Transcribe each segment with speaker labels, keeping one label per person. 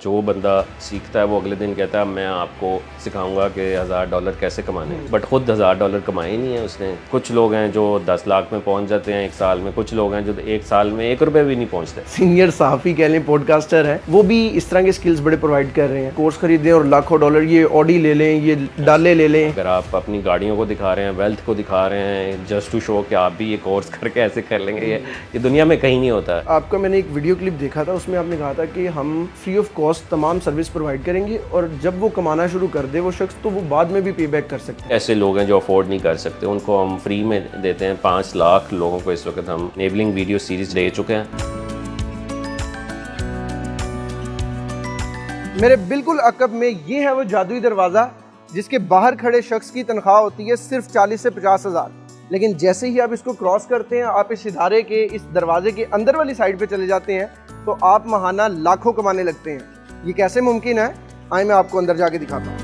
Speaker 1: जो बंदा सीखता है वो अगले दिन कहता है मैं आपको सिखाऊंगा कि $1000 कैसे कमाने, बट खुद $1000 कमाए नहीं है उसने। कुछ लोग हैं जो 10 लाख में पहुंच जाते हैं एक साल में, कुछ लोग हैं जो एक साल में ₹1 भी नहीं पहुंचते।
Speaker 2: सीनियर सहाफ़ी कह लें, पॉडकास्टर हैं, वो भी इस तरह के स्किल्स बड़े प्रोवाइड कर रहे हैं। कोर्स खरीदें और लाखों डॉलर, ये ऑडी ले लें, ये डाले ले लें।
Speaker 1: अगर आप अपनी गाड़ियों को दिखा रहे हैं, वेल्थ को दिखा रहे हैं जस्ट टू शो कि आप भी ये कोर्स करके ऐसे कर लेंगे, ये दुनिया में कहीं नहीं होता है।
Speaker 2: आपका मैंने एक वीडियो क्लिप देखा था, उसमें आपने कहा था कि हम फ्री ऑफ कॉस्ट तमाम सर्विस प्रोवाइड करेंगे और जब वो कमाना शुरू कर दे वो शख्स, तो वो बाद में भी पे बैक कर सकते हैं।
Speaker 1: ऐसे लोग हैं जो अफोर्ड नहीं कर सकते, उनको हम फ्री में देते हैं। 5 लाख लोगों को इस वक्त हम एनेबलिंग वीडियो सीरीज दे चुके हैं।
Speaker 2: मेरे बिल्कुल अकब में ये है वो जादुई दरवाज़ा जिसके बाहर खड़े शख्स की तनख्वाह होती है सिर्फ 40 से 50 हज़ार, लेकिन जैसे ही आप इसको क्रॉस करते हैं, आप इस इदारे के इस दरवाजे के अंदर वाली साइड पे चले जाते हैं, तो आप महाना लाखों कमाने लगते हैं। ये कैसे मुमकिन है, आइए मैं आपको अंदर जाके दिखाता हूँ।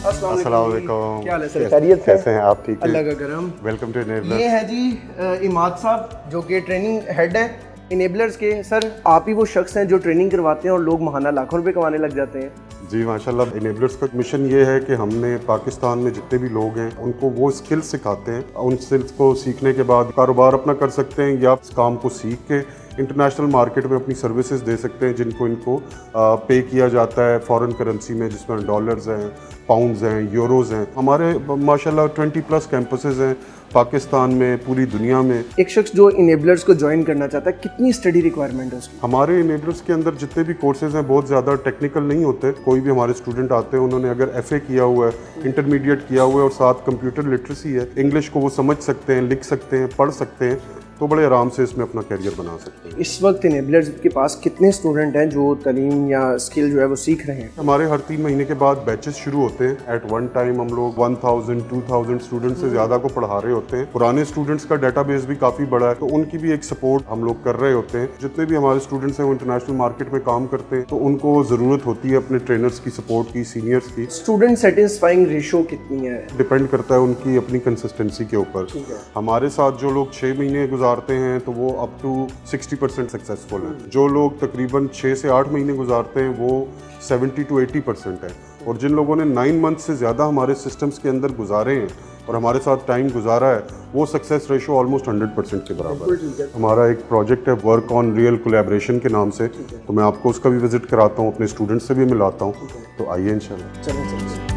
Speaker 3: अस्सलाम वालेकुम।
Speaker 2: क्या हाल है सर? खैरियत से?
Speaker 3: कैसे हैं आप? ठीक है,
Speaker 2: अल्लाह का करम।
Speaker 3: Welcome to Enablers.
Speaker 2: ये है जी इमाद साहब जो कि ट्रेनिंग हेड हैं इनेबलर्स के। सर, आप ही वो शख्स हैं जो ट्रेनिंग करवाते हैं और लोग महाना लाखों रुपए कमाने लग जाते हैं।
Speaker 3: जी माशाल्लाह। इनेबलर्स का मिशन ये है कि हमने पाकिस्तान में जितने भी लोग हैं उनको वो स्किल्स सिखाते हैं। उन स्किल्स को सीखने के बाद कारोबार अपना कर सकते हैं या इस काम को सीख के इंटरनेशनल मार्केट में अपनी सर्विसेज दे सकते हैं, जिनको इनको पे किया जाता है फॉरेन करेंसी में, जिसमें डॉलर्स हैं, पाउंड्स हैं, यूरोज़ हैं। हमारे माशाल्लाह 20+ कैंपसेस हैं पाकिस्तान में, पूरी दुनिया में।
Speaker 2: एक शख्स जो इनेबलर्स को ज्वाइन करना चाहता है, कितनी स्टडी रिक्वायरमेंट है उसकी?
Speaker 3: हमारे इनेबलर्स के अंदर जितने भी कोर्सेज हैं बहुत ज़्यादा टेक्निकल नहीं होते। कोई भी हमारे स्टूडेंट आते हैं, उन्होंने अगर FA किया हुआ है, इंटरमीडिएट किया हुआ है और साथ कंप्यूटर लिटरेसी है, इंग्लिश को वो समझ सकते हैं, लिख सकते हैं, पढ़ सकते हैं, तो बड़े आराम से इसमें अपना करियर बना सकते हैं।
Speaker 2: इस वक्त इनेबलर्स के पास कितने स्टूडेंट हैं जो तालीम या स्किल जो है वो सीख रहे हैं?
Speaker 3: हमारे हर 3 महीने के बाद बैचेस शुरू होते हैं। एट वन टाइम हम लोग 1000-2000 स्टूडेंट्स से ज़्यादा को पढ़ा रहे होते हैं। पुराने स्टूडेंट्स का डाटाबेस भी काफ़ी बड़ा है, तो उनकी भी एक सपोर्ट हम लोग कर रहे होते हैं। जितने भी हमारे स्टूडेंट्स हैं वो इंटरनेशनल मार्केट में काम करते हैं, तो उनको ज़रूरत होती है अपने ट्रेनर्स की सपोर्ट की, सीनियर्स की।
Speaker 2: स्टूडेंट सेटिस्फाइंग रेशो कितनी है?
Speaker 3: डिपेंड करता है उनकी अपनी कंसिस्टेंसी के ऊपर। हमारे साथ जो लोग 6 महीने गुजारते हैं तो वो अप टू 60% सक्सेसफुल हैं। जो लोग तकरीबन 6 से 8 महीने गुजारते हैं वो 70-80% है। और जिन लोगों ने 9 मंथ से ज़्यादा हमारे सिस्टम्स के अंदर गुजारे हैं और हमारे साथ टाइम गुजारा है, वो सक्सेस रेशो ऑलमोस्ट 100% के बराबर है। हमारा एक प्रोजेक्ट है वर्क ऑन रियल कोलैबोरेशन के नाम से, तो मैं आपको उसका भी विजिट कराता हूँ, अपने स्टूडेंट्स से भी मिलाता हूँ। तो आइए इंशाल्लाह।
Speaker 2: चलें।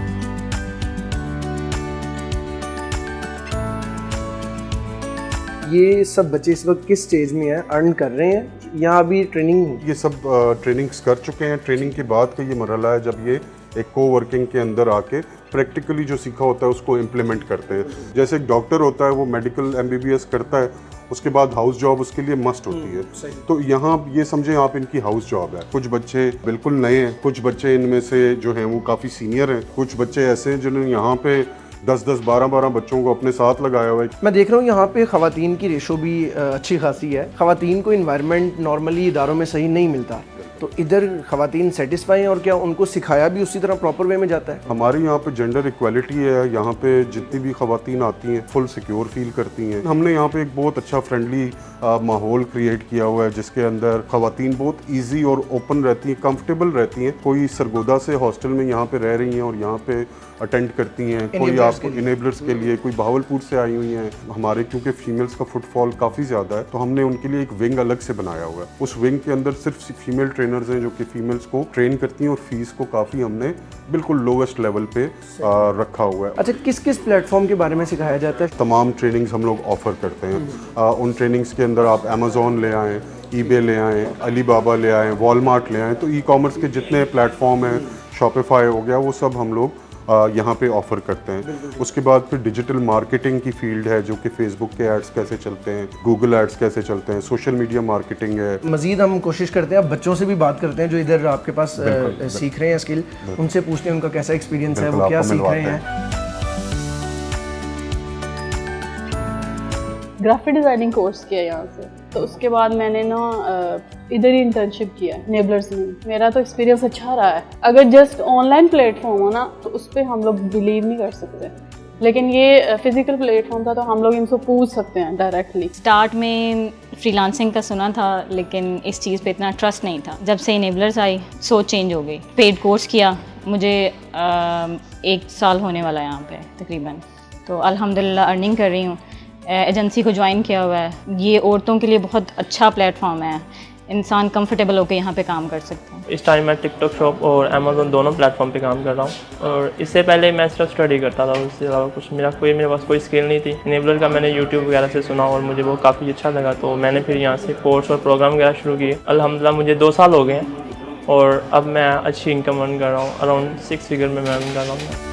Speaker 2: ये सब बच्चे इस वक्त किस स्टेज में हैं? अर्न कर रहे हैं या अभी ट्रेनिंग?
Speaker 3: ये सब ट्रेनिंग्स कर चुके हैं। ट्रेनिंग के बाद का ये मरहला है जब ये एक कोवर्किंग के अंदर आके प्रैक्टिकली जो सीखा होता है उसको इम्प्लीमेंट करते हैं। जैसे एक डॉक्टर होता है, वो मेडिकल MBBS करता है, उसके बाद हाउस जॉब उसके लिए मस्ट होती है। तो यहाँ ये समझें आप, इनकी हाउस जॉब है। कुछ बच्चे बिल्कुल नए हैं, कुछ बच्चे इनमें से जो हैं वो काफ़ी सीनियर हैं, कुछ बच्चे ऐसे हैं जिन्होंने यहाँ पे 10-10, 12-12 बच्चों को अपने साथ लगाया हुआ है।
Speaker 2: मैं देख रहा हूँ यहाँ पे ख़वातीन की रेशो भी अच्छी खासी है। ख़वातीन को इन्वायरमेंट नॉर्मली इदारों में सही नहीं मिलता, तो इधर ख़वातीन सेटिस्फाई हैं और क्या उनको सिखाया भी उसी तरह प्रॉपर वे में जाता है?
Speaker 3: हमारे यहाँ पे जेंडर इक्वालिटी है। यहाँ पे जितनी भी ख़वातीन आती हैं फुल सिक्योर फील करती हैं। हमने यहाँ पे एक बहुत अच्छा फ्रेंडली माहौल क्रिएट किया हुआ है, जिसके अंदर ख़वातीन बहुत ईजी और ओपन रहती हैं, कंफर्टेबल रहती हैं। कोई सरगोदा से हॉस्टल में यहाँ पे रह रही हैं और यहाँ पे अटेंड करती हैं। कोई आपको इनेबलर्स के लिए, कोई बहावलपुर से आई हुई हैं। हमारे क्योंकि फीमेल्स का फुटफॉल काफ़ी ज़्यादा है, तो हमने उनके लिए एक विंग अलग से बनाया हुआ है। उस विंग के अंदर सिर्फ फीमेल ट्रेनर्स हैं जो कि फीमेल्स को ट्रेन करती हैं, और फीस को काफ़ी हमने बिल्कुल लोवेस्ट लेवल पे रखा हुआ है।
Speaker 2: अच्छा, किस किस प्लेटफॉर्म के बारे में सिखाया जाता है?
Speaker 3: तमाम ट्रेनिंग्स हम लोग ऑफ़र करते हैं। उन ट्रेनिंग्स के अंदर आप अमेज़ॉन ले आएँ, eBay ले आएँ, अलीबाबा ले आएँ, वॉलमार्ट ले आएँ, तो ई-कॉमर्स के जितने प्लेटफॉर्म हैं, शॉपिफाई हो गया, वो सब हम लोग यहाँ पे ऑफ़र करते हैं। उसके बाद फिर डिजिटल मार्केटिंग की फील्ड है, जो कि फेसबुक के एड्स कैसे चलते हैं, गूगल एड्स कैसे चलते हैं, सोशल मीडिया मार्केटिंग है।
Speaker 2: मज़ीद हम कोशिश करते हैं, अब बच्चों से भी बात करते हैं जो इधर आपके पास सीख रहे हैं स्किल, उनसे पूछते हैं उनका कैसा एक्सपीरियंस है, वो क्या सीख रहे हैं।
Speaker 4: ग्राफिक डिज़ाइनिंग कोर्स किया यहाँ से, तो उसके बाद मैंने ना इधर ही इंटर्नशिप किया इनेबलर्स में। मेरा तो एक्सपीरियंस अच्छा रहा है। अगर जस्ट ऑनलाइन प्लेटफॉर्म हो ना, तो उस पर हम लोग बिलीव नहीं कर सकते। लेकिन ये फिजिकल प्लेटफॉर्म था तो हम लोग इनसे पूछ सकते हैं डायरेक्टली।
Speaker 5: स्टार्ट में फ्रीलांसिंग का सुना था लेकिन इस चीज़ पे इतना ट्रस्ट नहीं था। जब से इनेबलर्स आई सोच चेंज हो गई। पेड कोर्स किया, मुझे 1 साल होने वाला है यहाँ पे तकरीबन, तो अल्हम्दुलिल्लाह अर्निंग कर रही हूँ। एजेंसी को ज्वाइन किया हुआ है। ये औरतों के लिए बहुत अच्छा प्लेटफॉर्म है, इंसान कंफर्टेबल होकर यहाँ पे काम कर सकते हैं।
Speaker 6: इस टाइम मैं टिकटॉक शॉप और अमेज़न दोनों प्लेटफॉर्म पे काम कर रहा हूँ, और इससे पहले मैं सिर्फ स्टडी करता था, उससे अलावा कुछ मेरे पास कोई स्किल नहीं थी। इनेबलर का मैंने यूट्यूब वगैरह से सुना और मुझे वो काफ़ी अच्छा लगा, तो मैंने फिर यहाँ से कोर्स और प्रोग्राम वगैरह शुरू किए। अल्हम्दुलिल्लाह मुझे 2 साल हो गए हैं और अब मैं अच्छी इनकम अर्न कर रहा हूँ। अराउंड 6 फिगर में मैं अर्न कर रहा हूँ।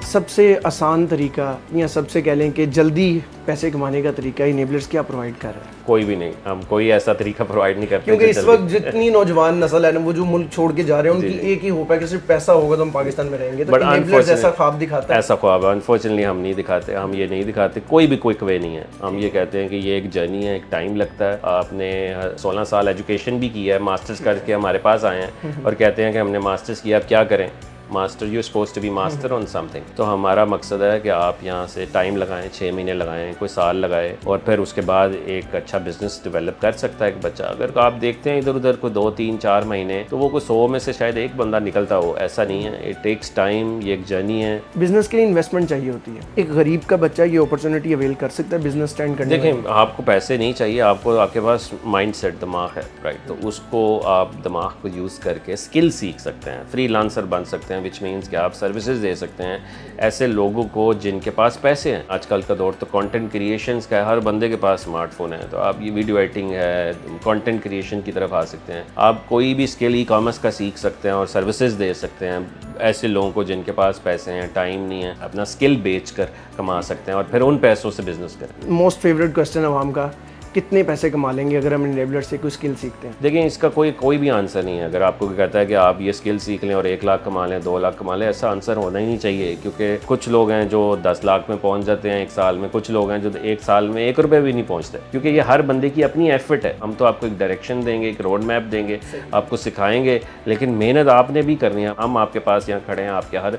Speaker 2: सबसे आसान तरीका या सबसे कह लें कि जल्दी पैसे कमाने का तरीका इनेबलर्स क्या प्रोवाइड कर रहे हैं?
Speaker 1: कोई भी नहीं, हम कोई ऐसा तरीका प्रोवाइड नहीं करते।
Speaker 2: क्योंकि इस वक्त जितनी नौजवान नस्ल है ना, वो जो मुल्क छोड़ के जा रहे हैं, उनकी एक ही होप है कि सिर्फ पैसा होगा तो हम पाकिस्तान में रहेंगे। तो इनेबलर्स ऐसा ख्वाब दिखाता है।
Speaker 1: ऐसा ख्वाब है, अनफॉर्चुनेटली हम नहीं दिखाते। हम ये नहीं दिखाते, कोई भी क्विक वे नहीं है। हम ये कहते हैं कि ये एक जर्नी है, एक टाइम लगता है। आपने 16 साल एजुकेशन भी किया है, मास्टर्स करके हमारे पास आए हैं और कहते हैं कि हमने मास्टर्स किया, अब क्या करें? Master, you suppose to be master on something. तो हमारा मकसद है कि आप यहाँ से टाइम लगाएं, 6 महीने लगाएं, कोई साल लगाएं, और फिर उसके बाद एक अच्छा बिजनेस डेवलप कर सकता है एक बच्चा। अगर आप देखते हैं इधर उधर को 2, 3, 4 महीने, तो वो कोई 100 में से शायद एक बंदा निकलता हो, ऐसा नहीं है। इट टेक्स टाइम, ये एक जर्नी है।
Speaker 2: बिजनेस के लिए इन्वेस्टमेंट चाहिए होती है। एक गरीब का बच्चा ये अपॉर्चुनिटी अवेल कर सकता है बिजनेस स्टैंड करने
Speaker 1: देखें, आपको पैसे नहीं चाहिए, आपको आपके पास माइंड सेट, दिमाग है, राइट? तो उसको आप दिमाग को यूज़ करके स्किल सीख सकते हैं, फ्रीलांसर बन सकते हैं, विच मीन्स कि आप सर्विसेज दे सकते हैं ऐसे लोगों को जिनके पास पैसे हैं। आजकल का दौर तो कंटेंट क्रिएशंस का है, हर बंदे के पास स्मार्टफोन है, तो आप ये वीडियो एडिटिंग है, कंटेंट क्रिएशन की तरफ आ सकते हैं। आप कोई भी स्किल ई कॉमर्स का सीख सकते हैं और सर्विसेज दे सकते हैं ऐसे लोगों को जिनके पास पैसे हैं, टाइम नहीं है, अपना स्किल बेच कर कमा सकते हैं और फिर उन पैसों से बिजनेस करें।
Speaker 2: मोस्ट फेवरेट क्वेश्चन आवाम का, कितने पैसे कमा लेंगे अगर हम इनेबलर से कोई स्किल सीखते हैं?
Speaker 1: देखिए, इसका कोई भी आंसर नहीं है। अगर आपको कहता है कि आप ये स्किल सीख लें और 1 लाख कमा लें, 2 लाख कमा लें, ऐसा आंसर होना ही नहीं चाहिए। क्योंकि कुछ लोग हैं जो 10 लाख में पहुंच जाते हैं 1 साल में, कुछ लोग हैं जो 1 साल में 1 रुपये भी नहीं पहुंचते। क्योंकि ये हर बंदे की अपनी एफर्ट है। हम तो आपको एक डायरेक्शन देंगे, एक रोड मैप देंगे, आपको सिखाएंगे, लेकिन मेहनत आपने भी करनी है। हम आपके पास यहाँ खड़े हैं आपके हर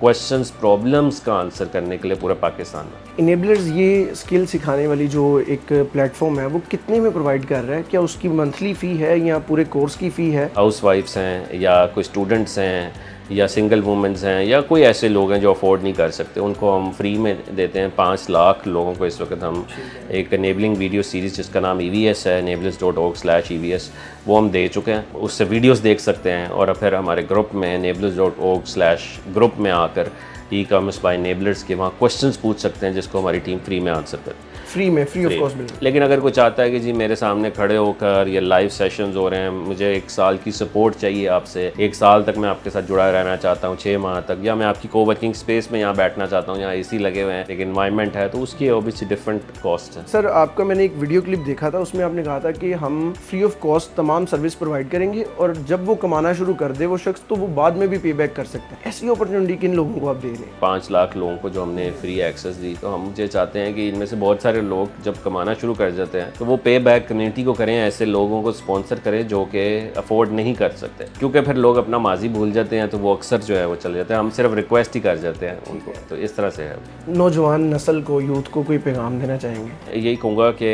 Speaker 1: क्वेश्चंस, प्रॉब्लम्स का आंसर करने के लिए पूरे पाकिस्तान में।
Speaker 2: इनेबलर्स ये स्किल सिखाने वाली जो एक प्लेटफॉर्म है, वो कितने में प्रोवाइड कर रहा है? क्या उसकी मंथली फ़ी है या पूरे कोर्स की फ़ी है?
Speaker 1: हाउस वाइफ्स हैं या कोई स्टूडेंट्स हैं या सिंगल वुमेंस हैं या कोई ऐसे लोग हैं जो अफोर्ड नहीं कर सकते, उनको हम फ्री में देते हैं। 5 लाख लोगों को इस वक्त हम एक एनेबलिंग वीडियो सीरीज़ जिसका नाम EVS है, enablers.org/EVS, वो हम दे चुके हैं। उससे वीडियोस देख सकते हैं और फिर हमारे ग्रुप में enablers.org/ग्रुप में आकर ई कॉमर्स बाय इनेबलर्स के वहाँ क्वेश्चंस पूछ सकते हैं जिसको हमारी टीम फ्री में आंसर करे।
Speaker 2: फ्री ऑफ कॉस्ट बिल्कुल।
Speaker 1: लेकिन अगर कोई चाहता है कि जी मेरे सामने खड़े होकर ये लाइव सेशंस हो रहे हैं, मुझे 1 साल की सपोर्ट चाहिए आपसे, 1 साल तक मैं आपके साथ जुड़ा रहना चाहता हूँ, 6 माह तक, या मैं आपकी कोवर्किंग स्पेस में यहाँ बैठना चाहता हूँ, यहाँ AC लगे हुए हैं, एक इन्वायरमेंट है, तो उसकी ऑब्वियसली डिफरेंट कॉस्ट है।
Speaker 2: सर, आपका मैंने एक वीडियो क्लिप देखा था, उसमें आपने कहा था कि हम फ्री ऑफ कॉस्ट तमाम सर्विस प्रोवाइड करेंगे और जब वो कमाना शुरू कर दे वो शख्स, तो वो बाद में भी पे बैक कर सकता है। ऐसी अपॉर्चुनिटी किन लोगों को आप दे रहे हैं?
Speaker 1: 5 लाख लोगों को जो हमने फ्री एक्सेस दी, तो हम मुझे चाहते हैं कि इनमें से बहुत सारे लोग जब कमाना शुरू कर जाते हैं तो वो पे बैक कम्युनिटी को करें, ऐसे लोगों को स्पॉन्सर करें जो कि अफोर्ड नहीं कर सकते। क्योंकि फिर लोग अपना माजी भूल जाते हैं, तो वो अक्सर जो है वो चले जाते हैं, हम सिर्फ रिक्वेस्ट ही कर जाते हैं उनको। तो इस तरह से है।
Speaker 2: नौजवान नस्ल को, यूथ को कोई पैगाम देना चाहेंगे?
Speaker 1: यही कहूँगा कि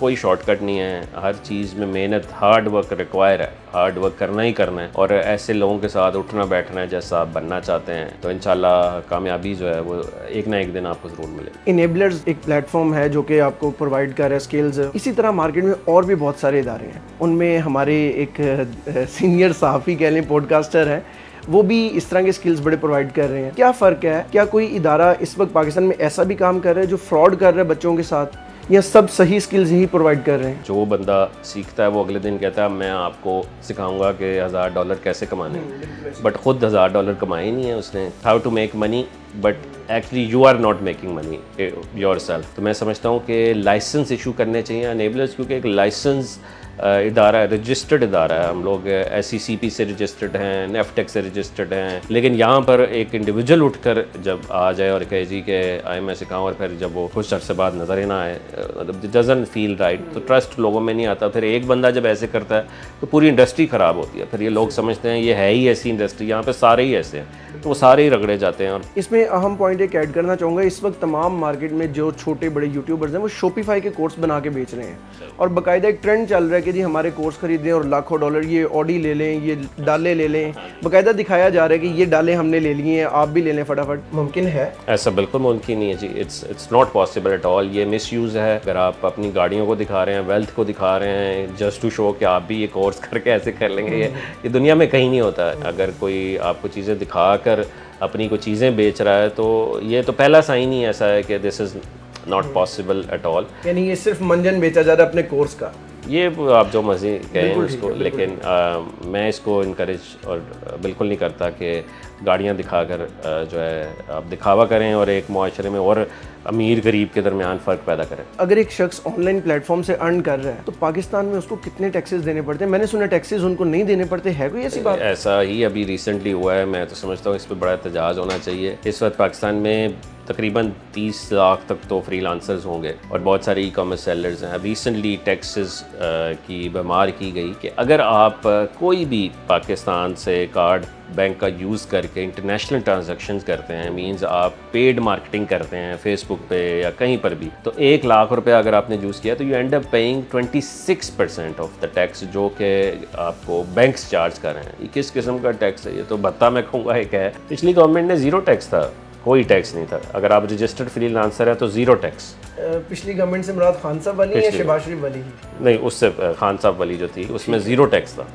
Speaker 1: कोई शॉर्टकट नहीं है, हर चीज़ में मेहनत, हार्ड वर्क रिक्वायर है, हार्ड वर्क करना ही करना है और ऐसे लोगों के साथ उठना बैठना है जैसा आप बनना चाहते हैं, तो इंशाल्लाह कामयाबी जो है वो एक ना एक दिन आपको ज़रूर मिलेगी।
Speaker 2: इनेबलर्स एक प्लेटफॉर्म है जो कि आपको प्रोवाइड कर रहा है स्किल्स। इसी तरह मार्केट में और भी बहुत सारे इदारे हैं, उनमें हमारे एक सीनियर सहाफ़ी कह लें, पॉडकास्टर हैं, वो भी इस तरह के स्किल्स बड़े प्रोवाइड कर रहे हैं। क्या फ़र्क है? क्या कोई इदारा इस वक्त पाकिस्तान में ऐसा भी काम कर रहा है जो फ्रॉड कर रहा है बच्चों के साथ, या सब सही स्किल्स ही प्रोवाइड कर रहे हैं?
Speaker 1: जो बंदा सीखता है वो अगले दिन कहता है मैं आपको सिखाऊंगा कि $1000 कैसे कमाने, बट खुद $1000 कमाए नहीं है उसने। How to make money, but actually you are not making money yourself. तो मैं समझता हूँ कि लाइसेंस इशू करने चाहिए इनेबलर्स, क्योंकि एक लाइसेंस इदारा है, रजिस्टर्ड इदारा है। हम लोग SCCP से रजिस्टर्ड हैं, NEFTEC से रजिस्टर्ड हैं, लेकिन यहाँ पर एक इंडिविजुअल उठकर जब आ जाए और कहे जी कि आए मैं सिखाऊँ, और फिर जब वो कुछ अरसे बाद नज़र ही ना आए, डजंट फील राइट, तो ट्रस्ट लोगों में नहीं आता। फिर एक बंदा जब ऐसे करता है तो पूरी इंडस्ट्री ख़राब होती है। फिर ये लोग समझते हैं ये है ही ऐसी इंडस्ट्री, यहाँ पे सारे ही ऐसे हैं, तो वो सारे ही रगड़े जाते हैं। और
Speaker 2: इसमें अहम पॉइंट एक ऐड करना चाहूँगा, इस वक्त तमाम मार्केट में जो छोटे बड़े यूट्यूबर्स हैं वो शॉपिफाई के कोर्स बना के बेच रहे हैं, और बाकायदा एक ट्रेंड चल रहा है कि जी हमारे कोर्स खरीदें और लाखों डॉलर, ये ऑडी ले लें, ये डाले ले लें, बाकायदा दिखाया जा रहा है कि ये डाले हमने ले लिए हैं, आप भी ले लें फटाफट। मुमकिन है?
Speaker 1: ऐसा बिल्कुल मुमकिन नहीं है जी, it's not possible at all. ये मिसयूज़ है। अगर आप अपनी गाड़ियों को दिखा रहे हैं, वेल्थ को दिखा रहे हैं जस्ट टू शो कि आप भी ये कोर्स करके ऐसे कर लेंगे, ये दुनिया में कहीं नहीं होता है। अगर कोई आपको चीज़ें दिखा कर अपनी कोई चीज़ें बेच रहा है तो ये तो पहला साइन ही ऐसा है कि this is not possible at all.
Speaker 2: यानी ये सिर्फ मंजन बेचा जा रहा है अपने कोर्स का।
Speaker 1: ये आप जो मर्जी कहें उसको, लेकिन मैं इसको इनकरेज और बिल्कुल नहीं करता कि गाड़ियाँ दिखाकर जो है आप दिखावा करें और एक माशरे में और अमीर गरीब के दरमियान फ़र्क पैदा करें।
Speaker 2: अगर एक शख्स ऑनलाइन प्लेटफॉर्म से अर्न कर रहा है तो पाकिस्तान में उसको कितने टैक्सेस देने पड़ते हैं? मैंने सुना टैक्सेस उनको नहीं देने पड़ते, है कोई ऐसी बात?
Speaker 1: ऐसा ही अभी रिसेंटली हुआ है। मैं तो समझता हूँ इस पर बड़ा एहतजाज होना चाहिए। इस वक्त पाकिस्तान में तकरीबन 30 लाख तक तो फ्रीलांसर्स होंगे और बहुत सारे ई-कॉमर्स सेलर्स हैं। रिसेंटली टैक्सेस की बीमार की गई कि अगर आप कोई भी पाकिस्तान से कार्ड बैंक का यूज़ करके इंटरनेशनल ट्रांजैक्शंस करते हैं, मींस आप पेड मार्केटिंग करते हैं फेसबुक पे या कहीं पर भी, तो 1 लाख रुपया अगर आपने यूज़ किया तो you and up paying 26% of the tax, जो कि आपको बैंक्स चार्ज कर रहे हैं। ये किस किस्म का टैक्स है? ये तो भत्ता मैं कहूँगा एक है। पिछली गवर्नमेंट ने ज़ीरो टैक्स था, कोई टैक्स नहीं था। अगर आप रजिस्टर्ड फ्रीलांसर है तो ज़ीरो टैक्स।
Speaker 2: पिछली गवर्नमेंट से मुराद खान साहब वाली या शहबाज शरीफ वाली?
Speaker 1: नहीं, उससे खान साहब वाली जो थी उसमें ज़ीरो टैक्स था।